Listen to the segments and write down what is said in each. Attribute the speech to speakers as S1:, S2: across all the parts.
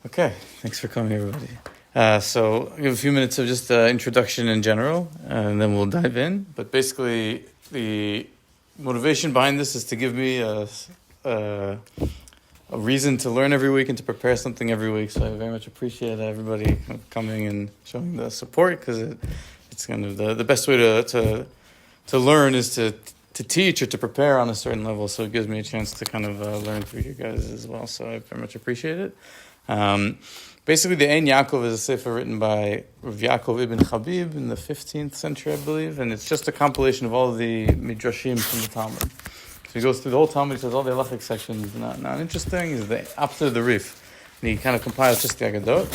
S1: Okay, thanks for coming, everybody. So I'll give a few minutes of just introduction in general, and then we'll dive in. But basically, the motivation behind this is to give me a reason to learn every week and to prepare something every week. So I very much appreciate everybody coming and showing the support, because it's kind of the best way to learn is to teach or to prepare on a certain level. So it gives me a chance to kind of learn through you guys as well. So I very much appreciate it. Basically, the Ein Yaakov is a sefer written by Rav Yaakov ibn Habib in the 15th century, I believe, and it's just a compilation of all the midrashim from the Talmud. So he goes through the whole Talmud, he says all the halachic sections not interesting, is the opposite of the Rif. And he kind of compiles just the Agadot.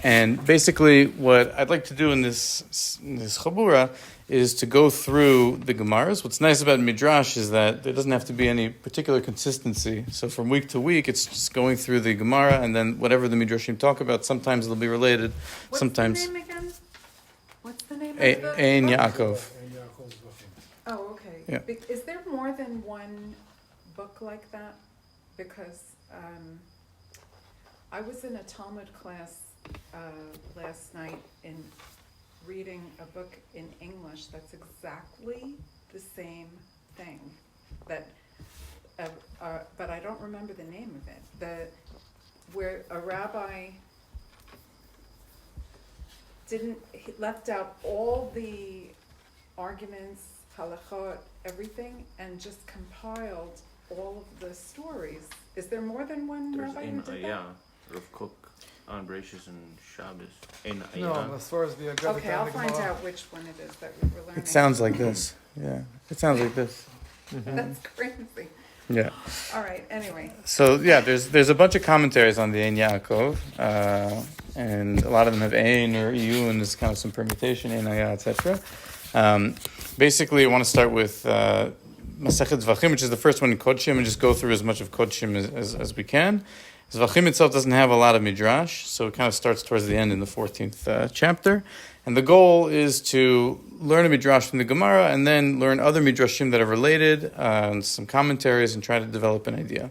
S1: And basically, what I'd like to do in this Chabura is to go through the Gemaras. What's nice about Midrash is that there doesn't have to be any particular consistency. So from week to week, it's just going through the Gemara, and then whatever the Midrashim talk about, sometimes they'll be related. Sometimes.
S2: What's the name again? What's the name of the
S1: Ein Yaakov.
S2: Oh, okay.
S1: Yeah.
S2: Is there more than one book like that? Because I was in a Talmud class last night in reading a book in English that's exactly the same thing, but I don't remember the name of it. Where a rabbi he left out all the arguments, halachot, everything, and just compiled all of the stories. Is there more than one rabbi who did that?
S3: Yeah, Rav Kook on Bereshis and Shabbos.
S4: No, as far as the
S2: Okay, I'll find out which one it is that we were learning.
S1: It sounds like this. Yeah, it sounds like this.
S2: That's crazy.
S1: Yeah.
S2: All right, anyway.
S1: So yeah, there's a bunch of commentaries on the Ein Yaakov, and a lot of them have Ein or EU, and there's kind of some permutation, Ein Aya, etc. Basically, I want to start with Masechet Zevahim, which is the first one in Kodshim, and just go through as much of Kodshim as we can. Zevahim itself doesn't have a lot of midrash, so it kind of starts towards the end in the 14th chapter. And the goal is to learn a midrash from the Gemara and then learn other midrashim that are related, and some commentaries, and try to develop an idea.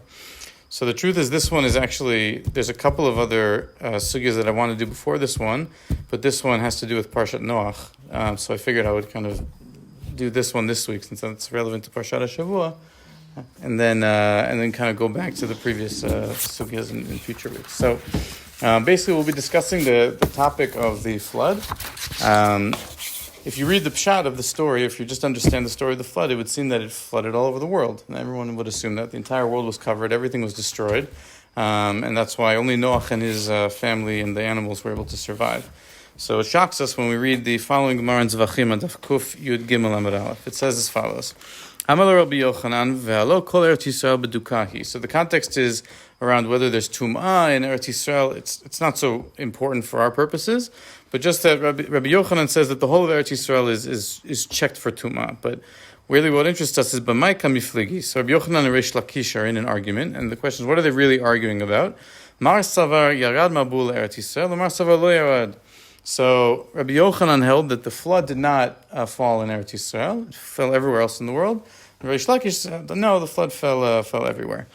S1: So the truth is, this one is actually, there's a couple of other sugyas that I want to do before this one, but this one has to do with Parshat Noach. So I figured I would kind of do this one this week, since it's relevant to Parshat HaShavua. And then kind of go back to the previous sugyas in future weeks. So basically, we'll be discussing the topic of the flood. If you read the pshat of the story, if you just understand the story of the flood, it would seem that it flooded all over the world. And everyone would assume that the entire world was covered, everything was destroyed. And that's why only Noach and his family and the animals were able to survive. So it shocks us when we read the following Gemara in Zevahim, Adaf Kuf Yud Gimel Amud Aleph. It says as follows. So the context is around whether there's tum'ah in Eretz Yisrael. It's not so important for our purposes, but just that Rabbi Yochanan says that the whole of Eretz Yisrael is checked for tum'ah. But really what interests us is b'mai kamifligi. So Rabbi Yochanan and Reish Lakish are in an argument, and the question is, what are they really arguing about? Mar savar yarad mabul Eretz Yisrael, Mar savar lo yarad. So Rabbi Yochanan held that the flood did not fall in Eretz Yisrael; it fell everywhere else in the world. And Reish Lakish said, no, the flood fell everywhere.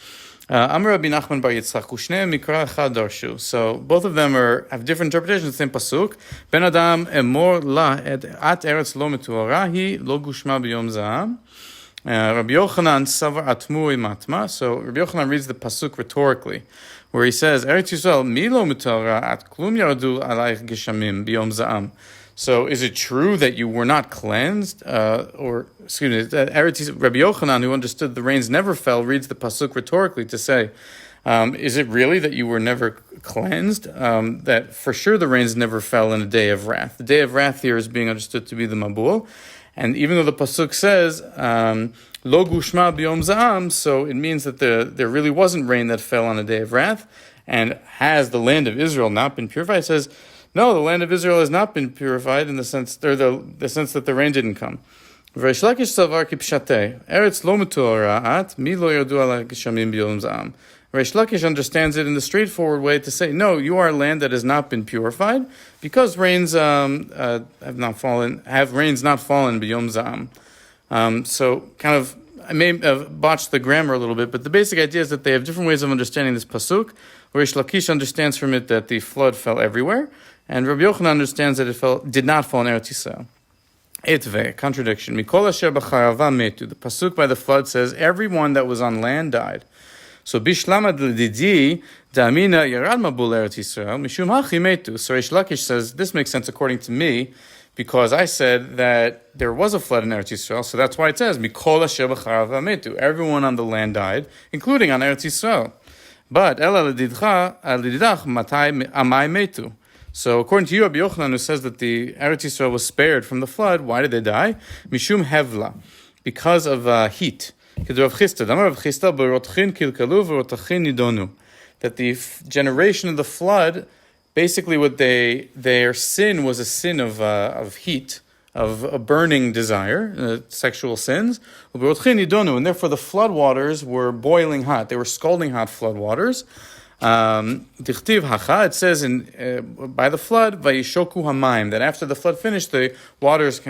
S1: Amar Rabbi Nachman bar Yitzchak u'shneim mikra echad darshu. So both of them have different interpretations. The same pasuk. Ben adam emor la at eretz lo metuara hi lo gushma b'yom zaham. Rabbi Yochanan savar atmu imatma. So Rabbi Yochanan reads the pasuk rhetorically, where he says, Eretz Yisrael mi lo metuara at klum yaradu alayich geshamim b'yom zaham. So is it true that you were not cleansed? Rabbi Yochanan, who understood the rains never fell, reads the pasuk rhetorically to say, is it really that you were never cleansed? That for sure the rains never fell in a day of wrath. The day of wrath here is being understood to be the Mabul. And even though the pasuk says, Lo gushma b'yom za'am, so it means that there really wasn't rain that fell on a day of wrath. And has the land of Israel not been purified? It says, no, the land of Israel has not been purified in the sense, or the sense that the rain didn't come. Reish Lakish savar kipshatei Eretz lo metuara'at mi lo yardu ala geshamim b'yom za'am. Reish Lakish understands it in the straightforward way to say, no, you are a land that has not been purified because rains have rains not fallen b'yom za'am. So kind of I may have botched the grammar a little bit, but the basic idea is that they have different ways of understanding this pasuk. Where Reish Lakish understands from it that the flood fell everywhere, and Rabbi Yochanan understands that it did not fall in Eretz Yisrael. Etve, contradiction. Mikol asher b'charava metu. The pasuk by the flood says everyone that was on land died. So bishlama d'didi da'amina yarad mabul Eretz Yisrael mishum hachi metu. So Reish Lakish says this makes sense according to me, because I said that there was a flood in Eretz Yisrael, so that's why it says mikol asher b'charava metu. Everyone on the land died, including on Eretz Yisrael. But ela l'didach matai amai metu. So according to you, Rabbi Yochanan, who says that the Eretz Yisrael was spared from the flood, why did they die? Mishum hevla, because of heat. That the generation of the flood, basically their sin was a sin of heat, of a burning desire, sexual sins. And therefore the flood waters were boiling hot. They were scalding hot flood waters. It says by the flood, vayishoku hamayim, that after the flood finished, the waters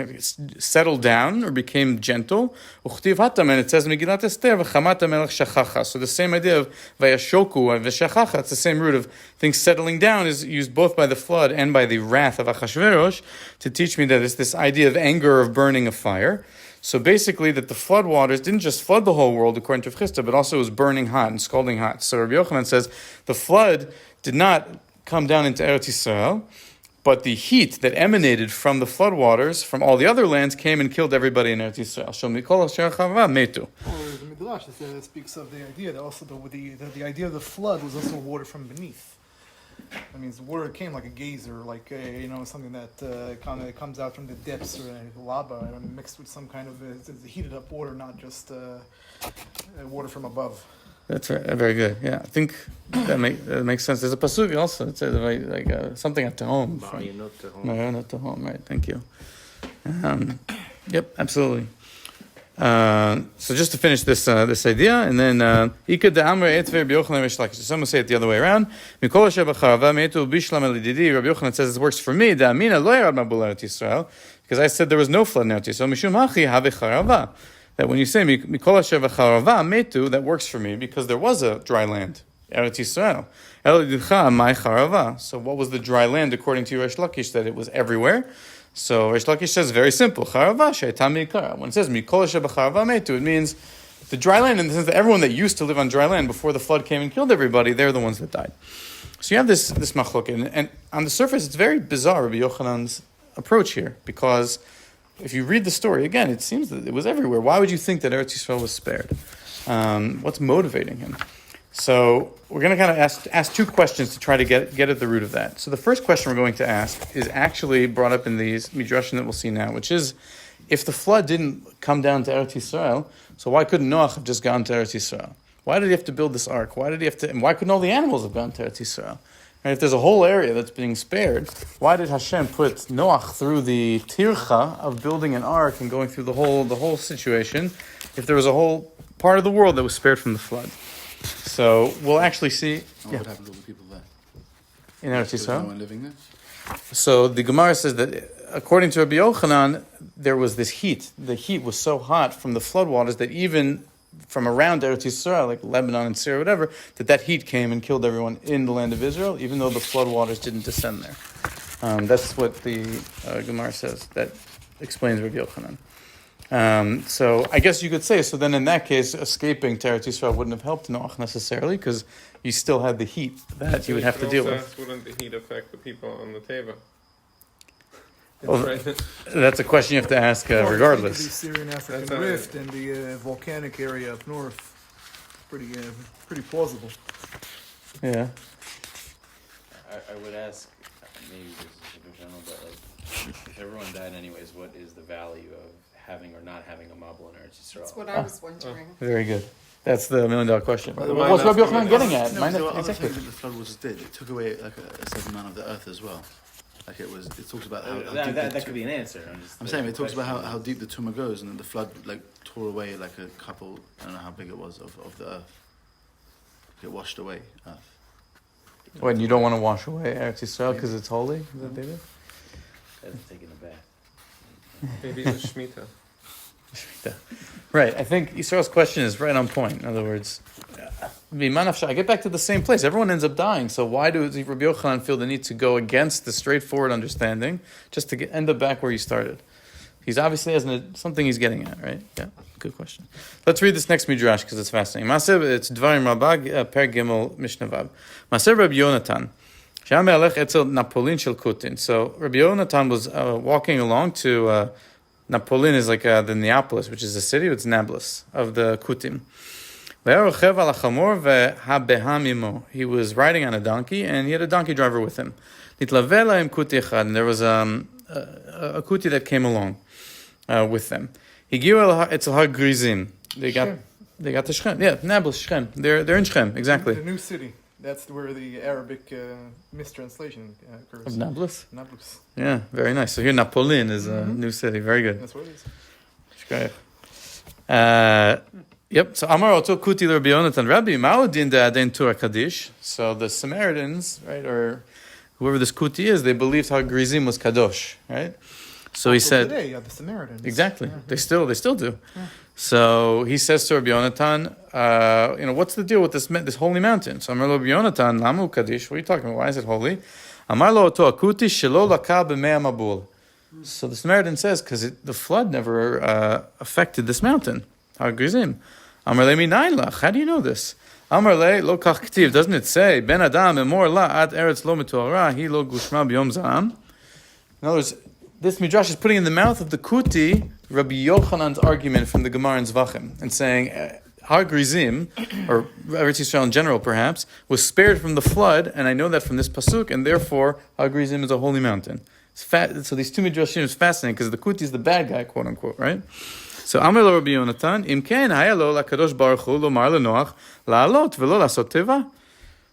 S1: settled down or became gentle. And it says in Megillat Esther, v'chamat hamelech shachacha. So the same idea of vayashoku and v'shachacha, it's the same root of things settling down, is used both by the flood and by the wrath of Achashverosh to teach me that it's this idea of anger, of burning of fire. So basically that the flood waters didn't just flood the whole world according to Chisda, but also was burning hot and scalding hot. So Rabbi Yochanan says the flood did not come down into Eretz Yisrael, but the heat that emanated from the flood waters from all the other lands came and killed everybody in Eretz Yisrael.
S4: The Midrash speaks of the idea that also the idea of the flood was also water from beneath. That means the water came like a geyser, like something that kind of comes out from the depths or lava, and mixed with some kind of heated up water, not just water from above.
S1: That's right. Very good. Yeah, I think that makes sense. There's a pasuk also. It says like something at home. Not to home. Right. Thank you. Yep. Absolutely. So just to finish this idea, and then some will say it the other way around. Rabbi Yochanan says this works for me. Because I said there was no flood in Eretz Yisrael. That when you say that works for me because there was a dry land, Eretz Yisrael. So what was the dry land according to Reish Lakish? That it was everywhere. So Reish Lakish says very simple. When it says it means the dry land, in the sense that everyone that used to live on dry land before the flood came and killed everybody, they're the ones that died. So you have this machlok, and on the surface it's very bizarre, Rabbi Yochanan's approach here, because if you read the story again, it seems that it was everywhere. Why would you think that Eretz Yisrael was spared? What's motivating him? So we're going to kind of ask two questions to try to get at the root of that. So the first question we're going to ask is actually brought up in these midrashim that we'll see now, which is, if the flood didn't come down to Eretz Yisrael, so why couldn't Noach have just gone to Eretz Yisrael? Why did he have to build this ark? And why couldn't all the animals have gone to Eretz Yisrael? And if there's a whole area that's being spared, why did Hashem put Noach through the tircha of building an ark and going through the whole situation, if there was a whole part of the world that was spared from the flood? So we'll actually see.
S5: What happened to all the people there?
S1: In Eretz
S5: Was no
S1: Yisrael.
S5: one living there?
S1: So the Gemara says that according to Rabbi Yochanan, there was this heat. The heat was so hot from the floodwaters that even from around Eretz Yisrael, like Lebanon and Syria, whatever, that heat came and killed everyone in the land of Israel, even though the floodwaters didn't descend there. That's what the Gemara says. That explains Rabbi Yochanan. So I guess you could say, so then in that case, escaping to Eretz Yisrael wouldn't have helped Noach necessarily, because you still had the heat that you would have to deal with.
S6: Wouldn't the heat affect the people on the table?
S1: Well, that's a question you have to ask regardless.
S4: The Syrian-African rift and the volcanic area up north, pretty plausible.
S1: Yeah.
S3: I would ask, maybe this is super general, but like, if everyone died anyways, what is the value of having or not having a Mabul in Eretz Yisrael?
S2: That's what I was wondering.
S1: Very good. That's the $1 million question.
S5: By the
S1: What's Rabbi Yochanan getting at?
S5: No, the other thing that the flood was did, it took away like a certain amount of the earth as well. Like it talks about how deep
S3: that could be an answer.
S5: I'm saying it talks about how deep the tumor goes, and then the flood like tore away like a couple, I don't know how big it was, of the earth. It washed away earth.
S1: When you don't want to wash away Eretz Yisrael because it's holy? Is that what they did?
S3: That's taking a bath.
S6: Maybe it's a Shemitah.
S1: Right. I think Yisrael's question is right on point. In other words, I get back to the same place. Everyone ends up dying. So why does Rabbi Yochanan feel the need to go against the straightforward understanding just to end up back where he started? He's obviously has something he's getting at, right? Yeah, good question. Let's read this next midrash because it's fascinating. It's Zevahim Rabag Per Gimel Mishnah Vav. Maser Rabbi Yonatan. So Rabbi Yonatan was walking along to Napolin is like the Neapolis, which is a city. It's Nablus of the Kutim. He was riding on a donkey, and he had a donkey driver with him. And there was a kuti that came along with them. They got to Shechem. Yeah, Nablus, Shechem. They're in Shechem, exactly.
S4: The new city. That's where the Arabic mistranslation occurs.
S1: Of Nablus?
S4: Nablus.
S1: Yeah, very nice. So here Napolin is a new city. Very good.
S4: That's what it is.
S1: Yep. So Amar Oto Kuti Rabbi Yonatan Rabbi Ma'odin De'aden Tur Kaddish. So the Samaritans, right, or whoever this Kuti is, they believed Har Grizim was Kadosh, right? So he said,
S4: today, the Samaritans.
S1: Exactly.
S4: Yeah.
S1: They still do.
S4: Yeah.
S1: So he says to Rabbi Yonatan, what's the deal with this holy mountain? So Amar lo Rabbi Yonatan, Lamu Kaddish. What are you talking about? Why is it holy? Amar lo Oto Akuti Shelo Laka B'mei Mabul. So the Samaritan says, because the flood never affected this mountain. Har Grizim. Amar le minayin lach. How do you know this? Amar le lo kach ktiv. Doesn't it say ben adam emor la ad eretz lo metuara hi lo gushma b'yom zam? In other words, this midrash is putting in the mouth of the Kuti Rabbi Yochanan's argument from the Gemara in Zevahim and saying Har Grizim, or Eretz Yisrael in general perhaps, was spared from the flood, and I know that from this pasuk, and therefore Har Grizim is a holy mountain. So these two midrashim is fascinating because the Kuti is the bad guy, quote unquote, right? So Amar lo Rabbi Yonatan, Im ken haya lo lakadosh baruch hu lomar leNoach la'alot velo la'asot teva.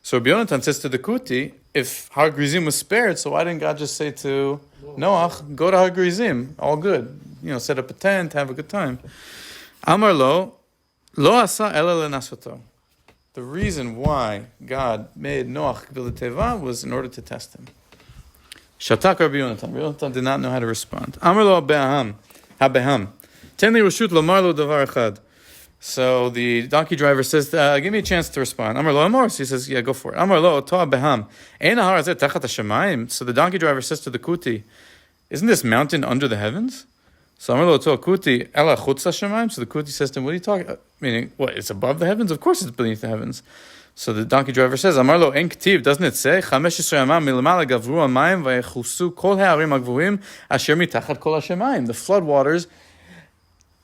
S1: So Rabbi Yonatan says to the Kuti, if Har Grizim was spared, so why didn't God just say to Noach, go to Har Grizim, all good, set up a tent, have a good time? Amar lo asa ela lenasoto. The reason why God made Noach v'leteva was in order to test him. Shatak Rabbi Yonatan. Rabbi Yonatan did not know how to respond. Amar lo habeham. Ten li reshut lomar lo davar echad. So the donkey driver says, give me a chance to respond. Amar lo amor. So he says, yeah, go for it. Amar lo oto beham. Ein ahar hazeh tachat hashamayim. So the donkey driver says to the Kuti, isn't this mountain under the heavens? So Amar lo oto Kuti, ela chutz hashamayim. So the Kuti says to him, what are you talking about? Meaning, what, it's above the heavens? Of course it's beneath the heavens. So the donkey driver says, Amar lo en ktiv, doesn't it say, 15 yamam milamala gavru amayim vayechusu kol ha'arim agvuim asher mitachat kol hashamayim. The flood waters,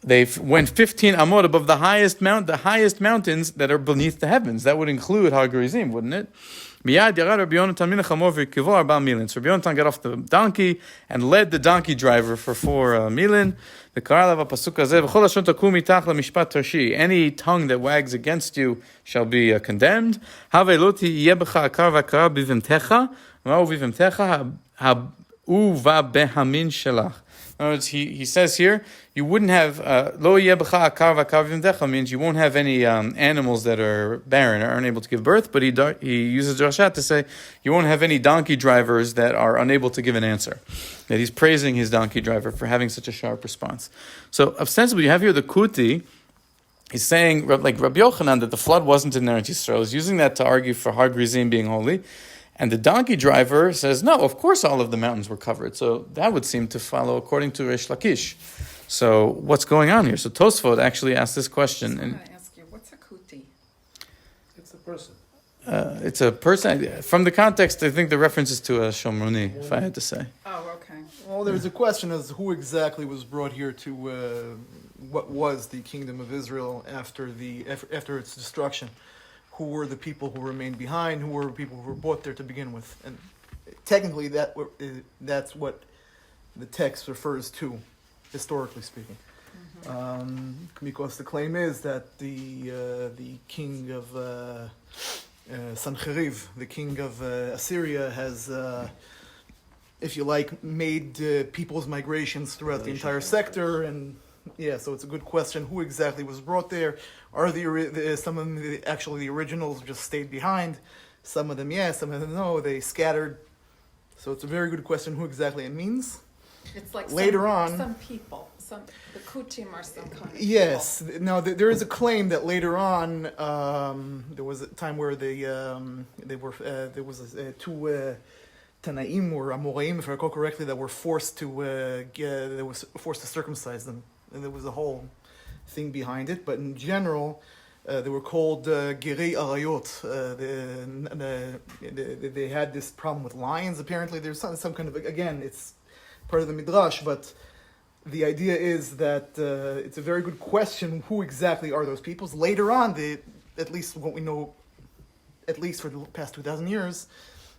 S1: they went 15 amot above the highest mountains that are beneath the heavens. That would include Har Gerizim, wouldn't it? Miyad yarad Rabbi Yonatan min hachamor v'kivo arba milin. So Rabbi Yonatan got off the donkey and led the donkey driver for 4 milin. The karalav pasuk hazeh v'chol hashon takum mitach lemishpat tarshi. Any tongue that wags against you shall be condemned. Havei lo tiyeh b'cha akar v'akara b'vimtecha. Ma'u b'vimtecha ha'uva behamin shelach. In other words, he says here, you wouldn't have lo yeh b'cha akar v'akar v'imtecha means you won't have any animals that are barren or aren't able to give birth. But he uses drashat to say you won't have any donkey drivers that are unable to give an answer. That he's praising his donkey driver for having such a sharp response. So ostensibly, you have here the Kuti. He's saying, like Rabbi Yochanan, that the flood wasn't in Eretz Yisrael. He's using that to argue for Har Grizim being holy. And the donkey driver says, no, of course all of the mountains were covered. So that would seem to follow according to Reish Lakish. So what's going on here? So Tosfot actually asked this question.
S2: I'm going to ask you, what's a kuti?
S6: It's a person.
S1: It's a person. From the context, I think the reference is to a Shomroni, if I had to say.
S2: Oh, okay.
S4: Well, there's a question as who exactly was brought here to what was the kingdom of Israel after its destruction. Who were the people who remained behind? Who were the people who were brought there to begin with? And technically, that's what the text refers to, historically speaking. Because the claim is that the king of Sancheriv, the king of Assyria, has, if you like, made people's migrations throughout the entire sector. And yeah, so it's a good question. Who exactly was brought there? Are some of them actually the originals just stayed behind? Some of them, yes. Some of them, no. They scattered. So it's a very good question who exactly it means.
S2: It's like
S4: Later on-
S2: some people, the Kutim are some kind of
S4: Yes.
S2: people.
S4: Now there is a claim that later on there was a time where they were there was two Tanaim or Amoraim, if I recall correctly, that were forced to circumcise them, and there was a whole thing behind it. But in general, they were called Gerei Arayot. They had this problem with lions. Apparently, there's some kind of, again, it's part of the midrash, but the idea is that it's a very good question. Who exactly are those peoples? Later on, at least what we know, at least for the past 2,000 years,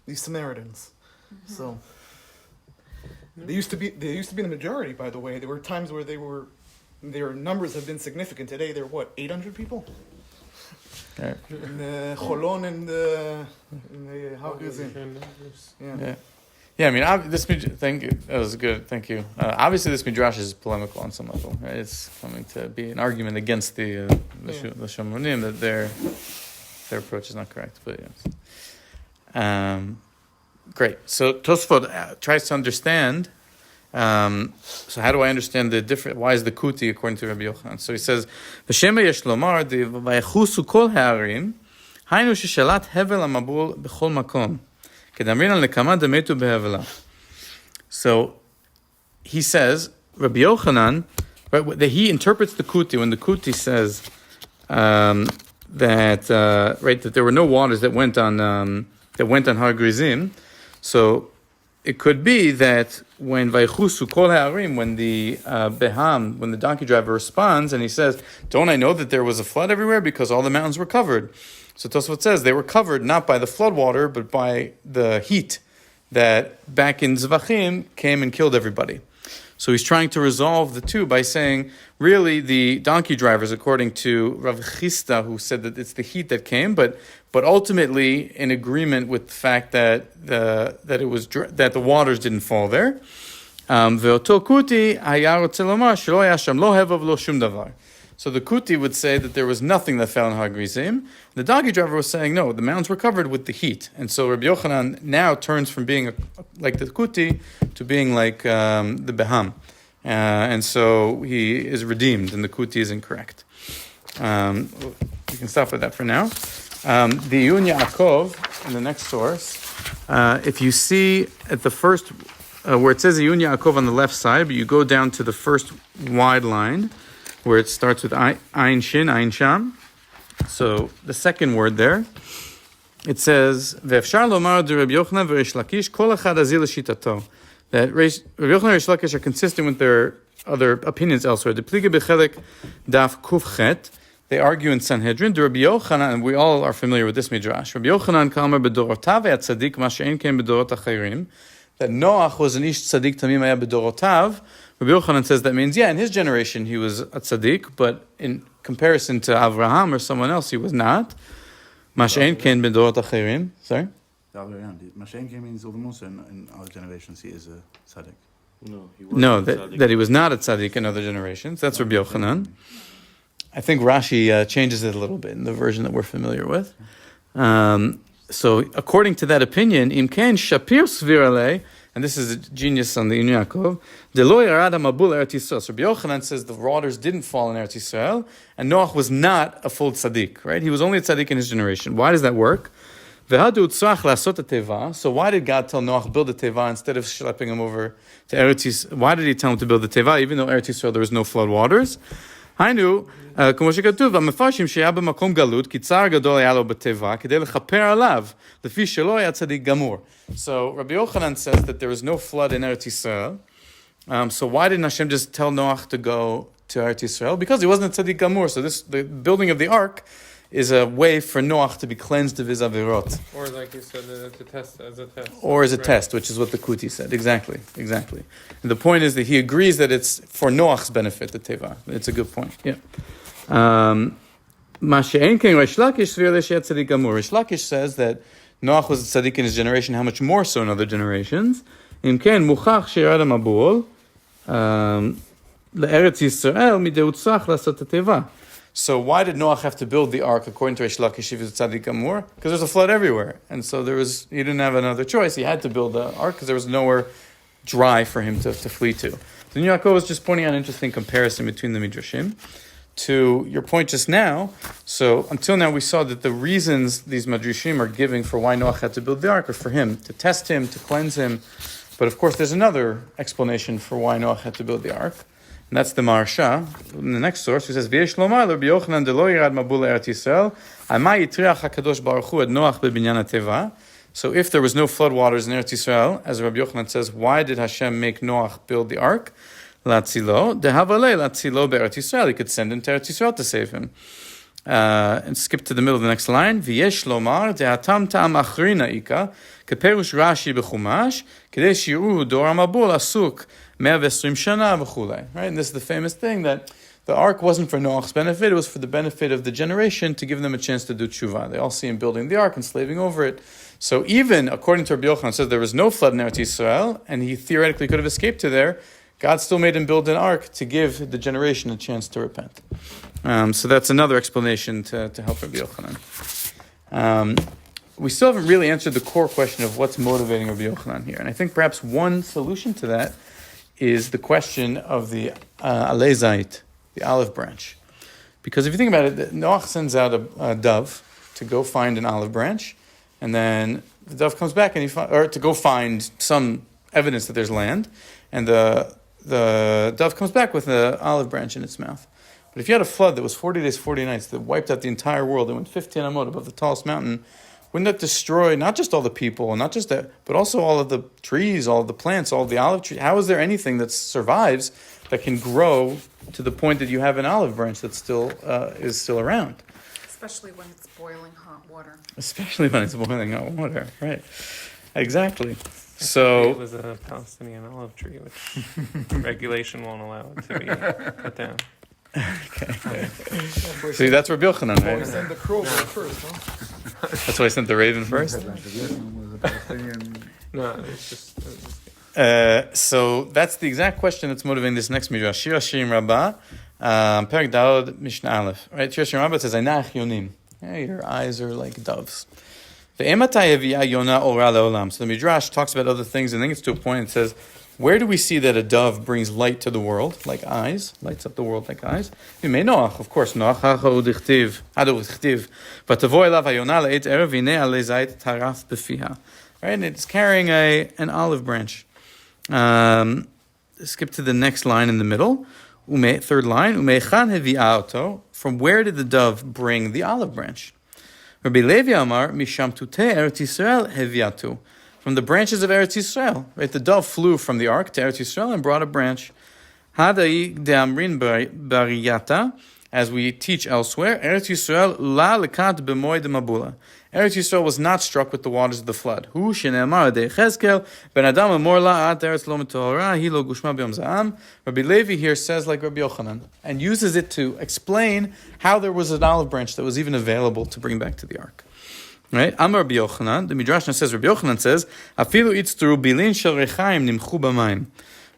S4: these Samaritans.
S2: Mm-hmm.
S4: So they used to be the majority. By the way, there were times where their numbers have been significant. Today, they're what, 800 people?
S1: Yeah.
S4: In Cholon and how is it? Yeah.
S1: Yeah, I mean, thank you. That was good. Thank you. Obviously, this midrash is polemical on some level. Right? It's coming to be an argument against the Shomronim that their approach is not correct. But yes. Great. So Tosfot tries to understand. So how do I understand the different? Why is the kuti according to Rabbi Yochanan? So he says, "V'shema yesh lomar de vayechusu kol ha'arim, haynu sheshalat hevel hamabul b'chol makom, kedamrin al nekama demetu behevela." So he says, Rabbi Yochanan, right, that he interprets the kuti when the kuti says that there were no waters that went on Har Grizim. So it could be that when Vaychusu Kol Ha'arim, when the Beham, when the donkey driver responds and he says, "Don't I know that there was a flood everywhere because all the mountains were covered?" So Tosfot says they were covered not by the flood water but by the heat that back in Zevahim came and killed everybody. So he's trying to resolve the two by saying, really, the donkey drivers, according to Rav Chisda, who said that it's the heat that came, but ultimately in agreement with the fact that the waters didn't fall there. So the kuti would say that there was nothing that fell in Har Grizim. The donkey driver was saying, no, the mountains were covered with the heat. And so Rabbi Yochanan now turns from being like the kuti to being like the Beham. And so he is redeemed, and the kuti is incorrect. We can stop with that for now. The Yun Yaakov, in the next source, if you see at the first, where it says Yun Yaakov on the left side, but you go down to the first wide line, where it starts with Ein Shin, Ein Sham. So the second word there, it says, Ve'efshar lomar de Rabbi Yochanan ve'Reish Lakish, kol echad azil l'shitato. That Rabbi Yochanan and Reish Lakish are consistent with their other opinions elsewhere. The Pliga b'chelek daf kuf chet. They argue in Sanhedrin. The Rabbi Yochanan, and we all are familiar with this midrash. Rabbi Yochanan kalmer bedorotav ve'at tzadik ma she'en ken bedorot achirim. That Noach was an ish tzadik tamim haya bedorotav. Rabbi Yochanan says that means, in his generation he was a tzaddik, but in comparison to Avraham or someone else, he was not. Mashen ken bedorot achirim. Sorry?
S5: The other way around. Mashen came means also in our generations he is a tzaddik.
S3: No, he
S1: No,
S3: wasn't
S1: that he was not a tzaddik in other generations. That's Rabbi Yochanan. I think Rashi changes it a little bit in the version that we're familiar with. So according to that opinion, Im ken shapir svirale, and this is a genius on the Yun Yaakov, Delo yarad hamabul Eretz Yisrael. So Rabbi Yochanan says the waters didn't fall in Eretz Yisrael, and Noach was not a full tzaddik, right? He was only a tzaddik in his generation. Why does that work? So why did God tell Noach build a teva instead of schlepping him over to Eretz Yisrael? Why did he tell him to build the teva, even though Eretz Yisrael there was no flood waters? היינו, כמו שכתוב, המפרשים שהיה במקום גלות, כי צער גדול היה לו בטבע, כדי לכפר עליו, לפי שלא היה צדיק גמור. So Rabbi Yochanan says that there was no flood in Eretz Yisrael. So why didn't Hashem just tell Noach to go to Eretz Yisrael? Because he wasn't a tzaddik gamur. So the building of the ark is a way for Noach to be cleansed of his avirot.
S6: Or like you said, as a test.
S1: Or as a test, which is what the Kuti said. Exactly. And the point is that he agrees that it's for Noach's benefit, the teva. It's a good point. Yeah. Reish Lakish says that Noach was a tzaddik in his generation, how much more so in other generations. Im ken muchach she'yarad hamabul le'eretz Yisrael midei utzach lasot teva. So why did Noach have to build the ark according to Reish Lakish if he was tzaddik gamur? Because there's a flood everywhere, and so he didn't have another choice. He had to build the ark because there was nowhere dry for him to flee to. So Yaakov is just pointing out an interesting comparison between the Midrashim. To your point just now, so until now we saw that the reasons these Midrashim are giving for why Noach had to build the ark are for him, to test him, to cleanse him. But of course there's another explanation for why Noach had to build the ark, and that's the Maharsha. In the next source, he says, V'yesh lomar Rabbi Yochanan de lo yirad mabul Eretz Yisrael, amai yitriach HaKadosh Baruch Hu ad Noach bebinyan HaTeva. So if there was no floodwaters in Eretz Yisrael, as Rabbi Yochanan says, why did Hashem make Noach build the ark? Latzilo, dehavale latzilo be'Eretz Yisrael. He could send him to Eretz Yisrael to save him. And skip to the middle of the next line. V'yesh lomar dehatam ta'am achrina ika keperush Rashi b'chumash kedei shiru dor hamabul asuk 120 shana v'chulei. Right, and this is the famous thing that the ark wasn't for Noach's benefit; it was for the benefit of the generation to give them a chance to do tshuva. They all see him building the ark and slaving over it. So even according to Rabbi Yochanan, says there was no flood in Eretz Yisrael, and he theoretically could have escaped to there. God still made him build an ark to give the generation a chance to repent. So that's another explanation to help Rabbi Yochanan. We still haven't really answered the core question of what's motivating Rabbi Yochanan here. And I think perhaps one solution to that is the question of the alezait, the olive branch. Because if you think about it, Noach sends out a dove to go find an olive branch, and then the dove comes back or to go find some evidence that there's land, and the dove comes back with an olive branch in its mouth. But if you had a flood that was 40 days, 40 nights, that wiped out the entire world, and went 15 amot above the tallest mountain, wouldn't that destroy not just all the people, not just that, but also all of the trees, all of the plants, all of the olive trees? How is there anything that survives that can grow to the point that you have an olive branch that still is still around?
S2: Especially when it's boiling hot water.
S1: Especially when it's boiling hot water, right? Exactly.
S6: It
S1: So,
S6: was a Palestinian olive tree, which regulation won't allow it to be cut down.
S1: okay. See, that's Rabbi Yochanan,
S4: Oh, he
S1: right?
S4: sent the crow first, huh?
S1: That's why I sent the raven first.
S6: No, it's just.
S1: So that's the exact question that's motivating this next midrash. Shir Hashirim Rabbah, Perek Daod Mishnah Aleph. Right, Shir Hashirim Rabbah says, "Einach yonim." Your eyes are like doves. So the midrash talks about other things, and then gets to a point and says, where do we see that a dove brings light to the world, like eyes, lights up the world like eyes? Noach, of course, Noach, right, and it's carrying an olive branch. Skip to the next line in the middle. Third line. From where did the dove bring the olive branch? Rabbi Levi Amar, Misham Tutei Eretz Yisrael heviatu. From the branches of Eretz Yisrael. Right? The dove flew from the ark to Eretz Yisrael and brought a branch. Hadai de'amrin bariyata, as we teach elsewhere, Eretz Yisrael la lekat b'moed mabula. Eretz Yisrael was not struck with the waters of the flood. Hu shene'amar de Cheskel ben adam amor la'at eretz lo metorah hi lo gushma b'yom za'am. Rabbi Levi here says like Rabbi Yochanan and uses it to explain how there was an olive branch that was even available to bring back to the ark. Right? Amar Rabbi Yochanan. The Midrash says Rabbi Yochanan says afilu itztru bilin shel rechaim nimchu b'mayim.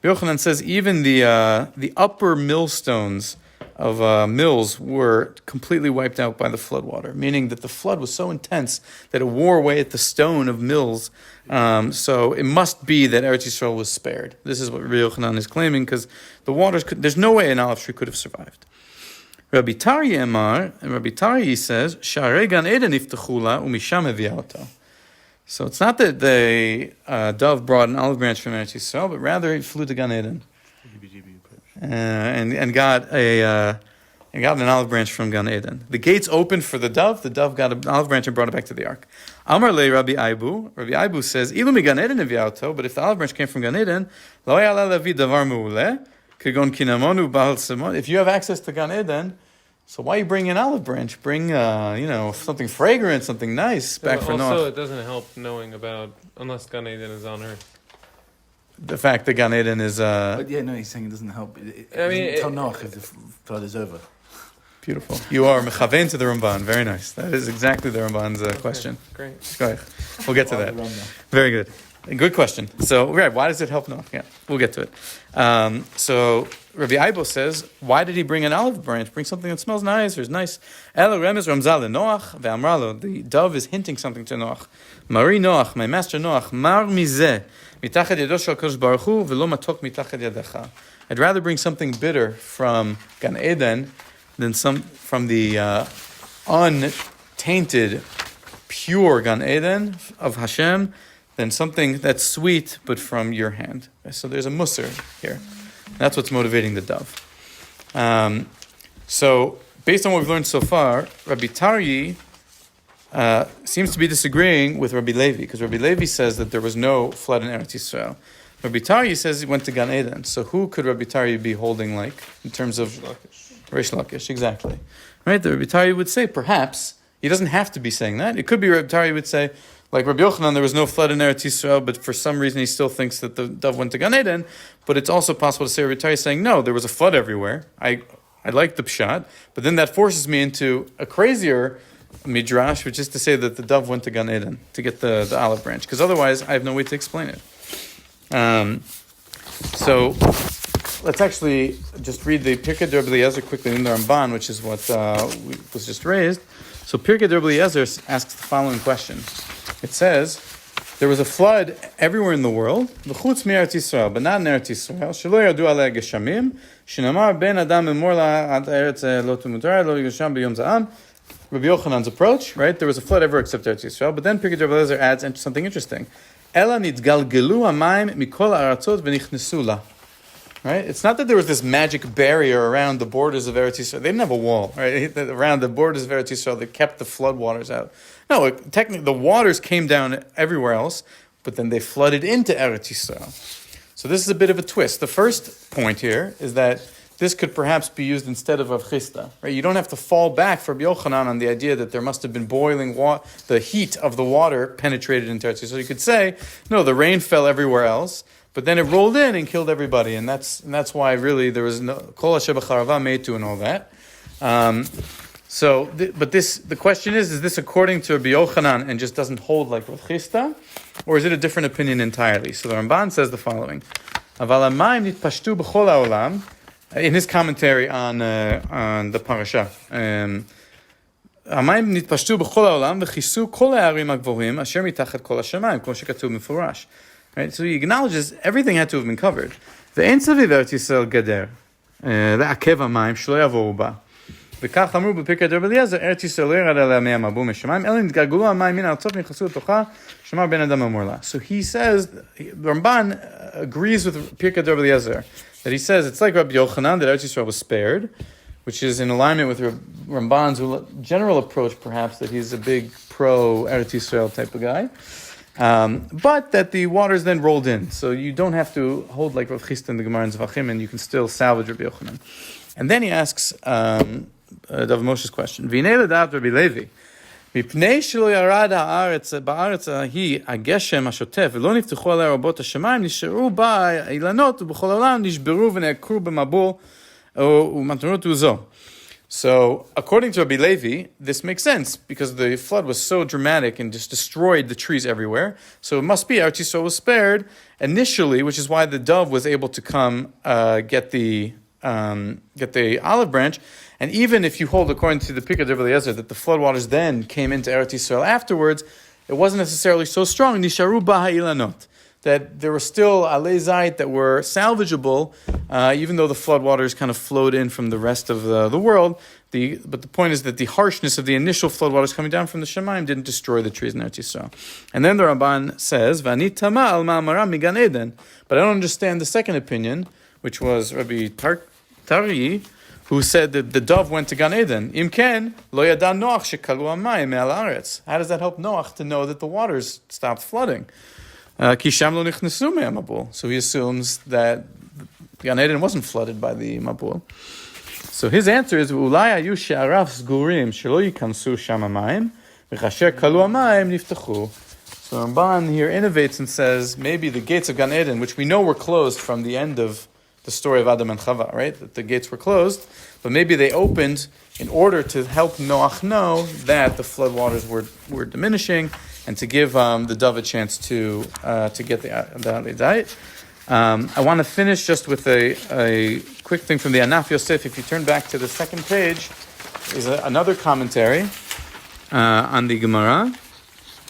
S1: Rabbi Yochanan says even the upper millstones of mills were completely wiped out by the floodwater, meaning that the flood was so intense that it wore away at the stone of mills. So it must be that Eretz Yisrael was spared. This is what Rabbi Yochanan is claiming, because the waters there's no way an olive tree could have survived. Rabbi Tari Emar, and Rabbi Tari says, Sharei Gan Eden iftachu la umisham heviato. So it's not that the dove brought an olive branch from Eretz Yisrael, but rather it flew to Gan Eden. And got an olive branch from Gan Eden. The gates opened for the dove got an olive branch and brought it back to the ark. Amar le Rabbi Aibu says, Ilu mi Gan Eden heviato, but if the olive branch came from Gan Eden, lo ya'ala levi davar me'uleh, kegon kinamonu ba'al simon. If you have access to Gan Eden, so why you bring an olive branch? Bring something fragrant, something nice back for Noach.
S6: Also, it doesn't help knowing about, unless Gan Eden is on earth.
S1: The fact that Gan Eden is...
S5: But yeah, no, he's saying it doesn't help. It doesn't tell Noach if the flood is over.
S1: Beautiful. You are mechavein to the Ramban. Very nice. That is exactly the Ramban's question.
S6: Great.
S1: Go ahead. We'll get to that. Very good. Good question. So, right, why does it help Noach? Yeah, we'll get to it. So, Rabbi Aibo says, why did he bring an olive branch? Bring something that smells nice or is nice. Elo remez ramzal Noach ve'amralo. The dove is hinting something to Noach. Mari Noach, my master Noach, mar mizeh mitachat yado shel Kadosh Baruch Hu ve'lo matok mitachat yadecha. I'd rather bring something bitter from Gan Eden than from the untainted, pure Gan Eden of Hashem than something that's sweet but from your hand. So there's a musar here. That's what's motivating the dove. So based on what we've learned so far, Rabbi Taryi seems to be disagreeing with Rabbi Levi, because Rabbi Levi says that there was no flood in Eretz Yisrael. Rabbi Taryi says he went to Gan Eden. So who could Rabbi Taryi be holding like in terms of Rish Lakish? Exactly. Right? The Rabbi Taryi would say, perhaps, he doesn't have to be saying that. It could be Rabbi Taryi would say, like Rabbi Yochanan, there was no flood in Eretz Yisrael, but for some reason he still thinks that the dove went to Gan Eden. But it's also possible to say Rabbi Taryi saying, no, there was a flood everywhere. I like the pshat, but then that forces me into a crazier midrash, which is to say that the dove went to Gan Eden to get the olive branch, because otherwise I have no way to explain it. So let's actually just read the Pirkei Rabbi Eliezer quickly in the Ramban, which is what was just raised. So Pirkei Rabbi Eliezer asks the following question. It says, there was a flood everywhere in the world, v'chutz me'Eretz Yisrael, but not in Eretz Yisrael, shelo yadu alei geshamim, shenamar ben adam emor la ad eretz lo tumutar lo yigasham b'yom za'am. Rabbi Yochanan's approach, right? There was a flood everywhere except Eretz Yisrael, but then Pirkei Rabbi Eliezer adds something interesting. Ela nitgalgelu hamayim mikol ha'aratzot v'nichnesu la. Right? It's not that there was this magic barrier around the borders of Eretz Yisrael. They didn't have a wall, right? Around the borders of Eretz Yisrael that kept the flood waters out. No, technically the waters came down everywhere else, but then they flooded into Eretz Yisrael. So this is a bit of a twist. The first point here is that this could perhaps be used instead of avchista. Right? You don't have to fall back for Rabbi Yochanan on the idea that there must have been boiling water, the heat of the water penetrated into Eretz Yisrael. So you could say, no, the rain fell everywhere else, but then it rolled in and killed everybody, and that's why really there was no kol asher b'charava meitu and all that. The question is this according to Rabbi Yochanan and just doesn't hold like Rav Chisda, or is it a different opinion entirely? So the Ramban says the following: Aval hamayim nitpashtu b'chol ha'olam, in his commentary on the parasha. Hamayim nitpashtu b'chol ha'olam v'chisu kol ha'arim ha'gvorim asher mitachat kol hashamayim, kol shekatuv mefurash. Right, so he acknowledges everything had to have been covered. Ve'en saviv Eretz Yisrael gader le'akev hamayim shelo yavoru ba. וכך אמרו בפרקי רבי אליעזר, ארץ ישראל לא ירד עליה מי המבול משמיים, אלא נתגלגלו המים מן הארצות ונכנסו לתוכה, שמר בן אדם אמור לה. So he says, Ramban agrees with Pirkei Rabbi Eliezer, that he says it's like Rabbi Yochanan that Eretz Yisrael was spared, which is in alignment with Ramban's general approach, perhaps, that he's a big pro-Eretz Yisrael type of guy. But that the waters then rolled in. So you don't have to hold like Rav Chisda in the Gemara and Zevahim, and you can still salvage Rabbi Yochanan. And then he asks Dav Moshe's question. V'nei l'dat Rabbi Levi. Mipnei shelo yarad ha'aretz ba'aretz hahi hageshem hashotef v'lo niftechu alei rabot hashamayim nisharu ba ilanot u'b'chol ha'olam nishberu v'ne'akru b'mabul u'matnurot u'zo. So, according to Rabbi Levi, this makes sense because the flood was so dramatic and just destroyed the trees everywhere. So it must be Eretz Yisrael was spared initially, which is why the dove was able to come get the olive branch. And even if you hold, according to the Pirkei Rabbi Eliezer, that the floodwaters then came into Eretz Yisrael afterwards, it wasn't necessarily so strong. Nisharu ba ha'ilanot, that there were still alei zayit that were salvageable, even though the floodwaters kind of flowed in from the rest of the world. But the point is that the harshness of the initial floodwaters coming down from the Shemaim didn't destroy the trees in Eretz Yisrael. And then the Ramban says, "V'ani tama al ma'amara migan Eden." But I don't understand the second opinion, which was Rabbi Taryi, who said that the dove went to Gan Eden. Im ken lo yada Noach shekalu hamayim me'al haaretz. How does that help Noach to know that the waters stopped flooding? Ki sham lo nichnesu me'amabul. So he assumes that Gan Eden wasn't flooded by the Mabul. So his answer is, Ulai ayu she'arav sgurim shelo yikansu sham hamayim v'chasher kalu hamayim niftachu. So Ramban here innovates and says, maybe the gates of Gan Eden, which we know were closed from the end of the story of Adam and Chava, right? That the gates were closed, but maybe they opened in order to help Noach know that the floodwaters were diminishing, and to give the dove a chance to get the diet. I want to finish just with a quick thing from the Anaf Yosef. If you turn back to the second page, is another commentary on the Gemara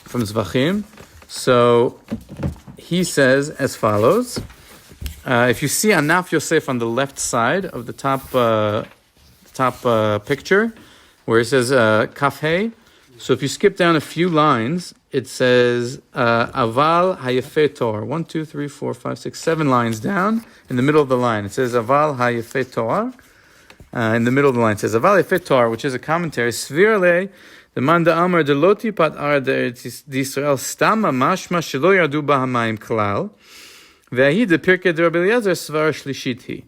S1: from Zevahim. So he says as follows. If you see Anaf Yosef on the left side of the top picture, where it says Kaf Hey, so if you skip down a few lines, it says Aval Hayefe Tor. 1, 2, 3, 4, 5, 6, 7 lines down. In the middle of the line, it says Aval Hayefe Tor. In the middle of the line, it says Aval Hayefe Tor, which is a commentary. Svirle, the Manda Amar de Loti Pat Ar de Eretz Yisrael Stama Mashma Shelo Yardu Bahamayim Klal. Ve'ahi de Pirkei de Rabbi Eliezer Svar Shlishit Hi.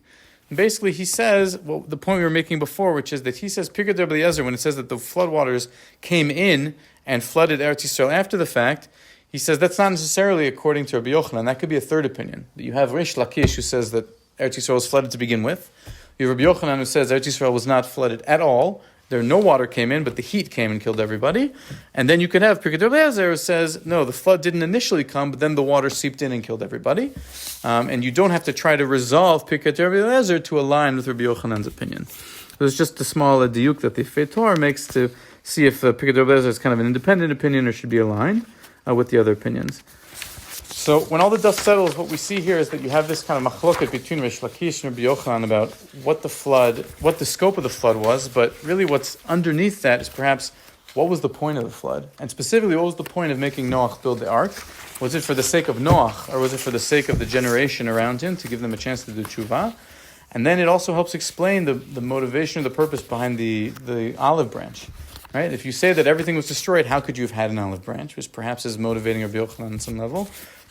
S1: Basically, he says, well, the point we were making before, which is that he says, Pirkei de Rabbi Eliezer, when it says that the floodwaters came in and flooded Eretz Yisrael after the fact, he says that's not necessarily according to Rabbi Yochanan. That could be a third opinion. You have Rish Lakish, who says that Eretz Yisrael was flooded to begin with. You have Rabbi Yochanan, who says Eretz Yisrael was not flooded at all. There no water came in, but the heat came and killed everybody. And then you could have Pirkei de Rabbi Eliezer, who says, no, the flood didn't initially come, but then the water seeped in and killed everybody. And you don't have to try to resolve Pirkei de Rabbi Eliezer to align with Rabbi Yochanan's opinion. There's just a small diuk that the Feitor makes to see if Pirkei de Rabbi Eliezer is kind of an independent opinion or should be aligned with the other opinions. So when all the dust settles, what we see here is that you have this kind of machloket between Rish Lakish and Rabbi Yochanan about what the scope of the flood was, but really what's underneath that is perhaps what was the point of the flood? And specifically, what was the point of making Noach build the ark? Was it for the sake of Noach, or was it for the sake of the generation around him to give them a chance to do tshuva? And then it also helps explain the motivation or the purpose behind the olive branch. Right? If you say that everything was destroyed, how could you have had an olive branch? Which perhaps is motivating Rabbi Yochanan on some level.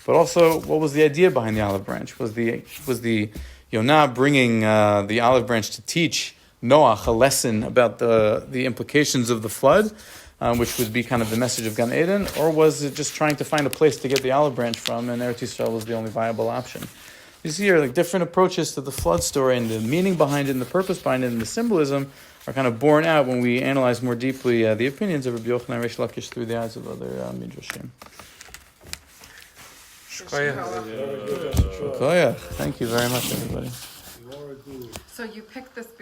S1: But also, what was the idea behind the olive branch? Was the Yonah bringing the olive branch to teach Noach a lesson about the implications of the flood, which would be kind of the message of Gan Eden, or was it just trying to find a place to get the olive branch from, and Eretz Yisrael was the only viable option? You see here, like different approaches to the flood story, and the meaning behind it, and the purpose behind it, and the symbolism are kind of borne out when we analyze more deeply the opinions of Rabbi Yochanan and Rish Lakish through the eyes of other midrashim. Thank you very much, everybody.
S2: So you picked this